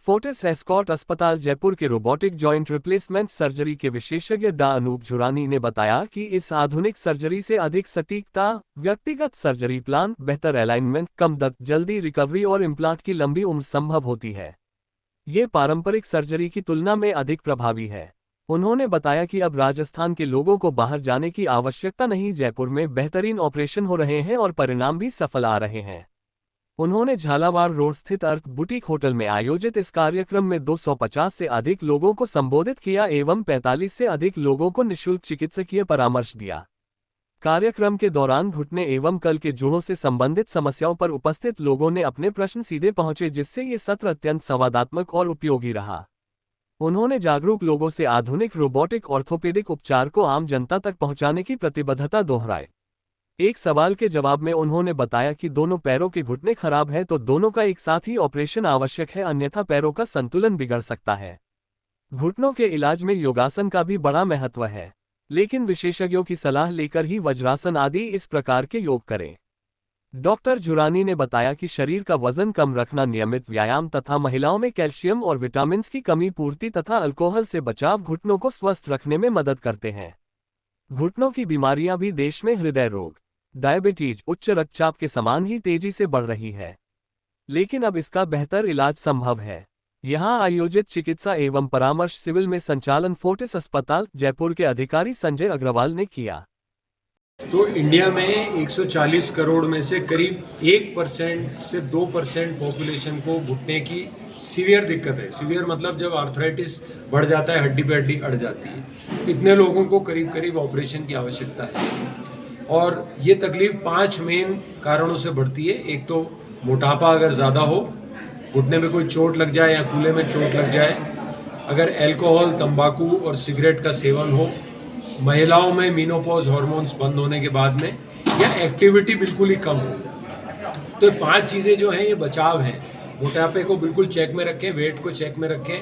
Fortis escort अस्पताल जयपुर के robotic joint replacement surgery के विशेषज्ञ डॉ अनूप झुरानी ने बताया कि इस आधुनिक सर्जरी से अधिक सटीकता, व्यक्तिगत सर्जरी प्लान, बेहतर अलाइनमेंट, कम दर्द, जल्दी रिकवरी और इम्प्लांट की लंबी उम्र संभव होती है। ये पारंपरिक सर्जरी की तुलना में अधिक प्रभावी है। उन्होंने बताया कि अब राजस्थान के लोगों को बाहर जाने की आवश्यकता नहीं, जयपुर में बेहतरीन ऑपरेशन हो रहे हैं और परिणाम भी सफल आ रहे हैं। उन्होंने झालावाड़ रोड स्थित अर्थ बुटीक होटल में आयोजित इस कार्यक्रम में 250 से अधिक लोगों को संबोधित किया एवं 45 से अधिक लोगों को निःशुल्क चिकित्सकीय परामर्श दिया। कार्यक्रम के दौरान घुटने एवं कल के जोड़ों से संबंधित समस्याओं पर उपस्थित लोगों ने अपने प्रश्न सीधे पहुंचे, जिससे ये सत्र अत्यंत संवादात्मक और उपयोगी रहा। उन्होंने जागरूक लोगों से आधुनिक रोबोटिक ऑर्थोपेडिक उपचार को आम जनता तक पहुंचाने की प्रतिबद्धता दोहराई। एक सवाल के जवाब में उन्होंने बताया कि दोनों पैरों के घुटने खराब हैं तो दोनों का एक साथ ही ऑपरेशन आवश्यक है, अन्यथा पैरों का संतुलन बिगड़ सकता है। घुटनों के इलाज में योगासन का भी बड़ा महत्व है, लेकिन विशेषज्ञों की सलाह लेकर ही वज्रासन आदि इस प्रकार के योग करें। डॉक्टर झुरानी ने बताया कि शरीर का वजन कम रखना, नियमित व्यायाम तथा महिलाओं में कैल्शियम और विटामिन की कमी पूर्ति तथा अल्कोहल से बचाव घुटनों को स्वस्थ रखने में मदद करते हैं। घुटनों की बीमारियां भी देश में हृदय रोग, डायबिटीज, उच्च रक्तचाप के समान ही तेजी से बढ़ रही है, लेकिन अब इसका बेहतर इलाज संभव है। यहां आयोजित चिकित्सा एवं परामर्श सिविल में संचालन फोर्टिस अस्पताल जयपुर के अधिकारी संजय अग्रवाल ने किया। तो इंडिया में 140 करोड़ में से करीब 1% से 2% पॉपुलेशन को घुटने की सीवियर दिक्कत है। सीवियर मतलब जब आर्थराइटिस बढ़ जाता है, हड्डी पे हड्डी अड़ जाती है। इतने लोगों को करीब करीब ऑपरेशन की आवश्यकता है और ये तकलीफ 5 मेन कारणों से बढ़ती है। एक तो मोटापा अगर ज़्यादा हो, घुटने में कोई चोट लग जाए या कूल्हे में चोट लग जाए, अगर अल्कोहल, तंबाकू और सिगरेट का सेवन हो, महिलाओं में मीनोपॉज हार्मोन्स बंद होने के बाद में, या एक्टिविटी बिल्कुल ही कम हो। तो ये 5 चीज़ें जो हैं ये बचाव हैं। मोटापे को बिल्कुल चेक में रखें, वेट को चेक में रखें,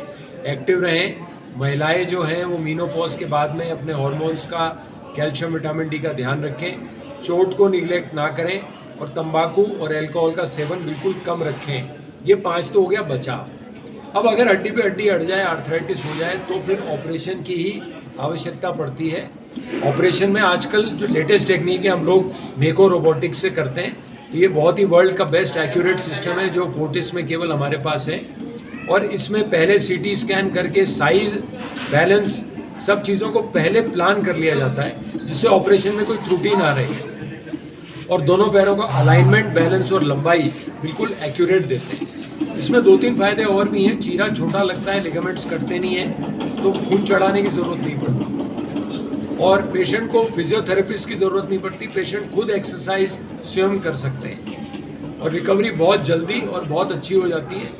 एक्टिव रहें। महिलाएं जो हैं वो मीनोपॉज के बाद में अपने हार्मोन्स का, कैल्शियम विटामिन डी का ध्यान रखें, चोट को निगलेक्ट ना करें और तंबाकू और अल्कोहल का सेवन बिल्कुल कम रखें। ये 5 तो हो गया बचाव। अब अगर हड्डी पे हड्डी अड़ जाए, आर्थराइटिस हो जाए, तो फिर ऑपरेशन की ही आवश्यकता पड़ती है। ऑपरेशन में आजकल जो लेटेस्ट टेक्निक है हम लोग मेको रोबोटिक्स से करते हैं, तो ये बहुत ही वर्ल्ड का बेस्ट एक्यूरेट सिस्टम है जो फोर्टिस में केवल हमारे पास है। और इसमें पहले सीटी स्कैन करके साइज, बैलेंस, सब चीज़ों को पहले प्लान कर लिया जाता है, जिससे ऑपरेशन में कोई त्रुटि ना रहे। और दोनों पैरों का अलाइनमेंट, बैलेंस और लंबाई बिल्कुल एक्यूरेट देते हैं। इसमें 2-3 फायदे और भी हैं। चीरा छोटा लगता है, लिगामेंट्स कटते नहीं हैं, तो खून चढ़ाने की ज़रूरत नहीं पड़ती और पेशेंट को फिजियोथेरेपिस्ट की ज़रूरत नहीं पड़ती। पेशेंट खुद एक्सरसाइज स्वयं कर सकते हैं और रिकवरी बहुत जल्दी और बहुत अच्छी हो जाती है।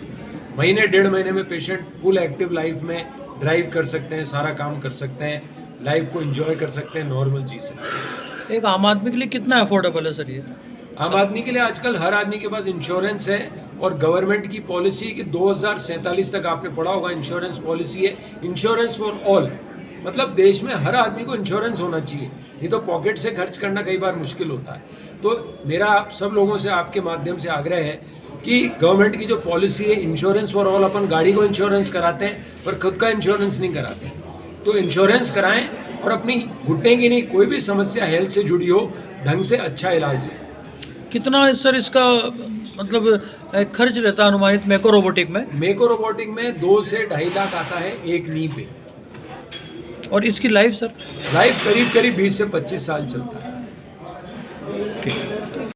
महीने 1.5 महीने में पेशेंट फुल एक्टिव लाइफ में ड्राइव कर सकते हैं, सारा काम कर सकते हैं, लाइफ को एंजॉय कर सकते हैं, नॉर्मल जी सकते हैं। एक आम आदमी के लिए कितना अफोर्डेबल है सर ये? आम आदमी के लिए आजकल हर आदमी के पास इंश्योरेंस है और गवर्नमेंट की पॉलिसी कि 2047 तक, आपने पढ़ा होगा, इंश्योरेंस पॉलिसी है, इंश्योरेंस फॉर ऑल। मतलब देश में हर आदमी को इंश्योरेंस होना चाहिए, नहीं तो पॉकेट से खर्च करना कई बार मुश्किल होता है। तो मेरा आप सब लोगों से, आपके माध्यम से आग्रह है कि गवर्नमेंट की जो पॉलिसी है इंश्योरेंस फॉर ऑल, अपन गाड़ी को इंश्योरेंस कराते हैं पर खुद का इंश्योरेंस नहीं कराते, तो इंश्योरेंस कराएं और अपनी घुटने की नहीं, कोई भी समस्या हेल्थ से जुड़ी हो, ढंग से अच्छा इलाज लें। कितना सर इसका मतलब खर्च रहता है अनुमानित मेको रोबोटिक में? मेको रोबोटिक में 2 से 2.5 लाख आता है एक नी पे। और इसकी लाइफ सर? लाइफ करीब करीब 20 से 25 साल चलता है। ठीक।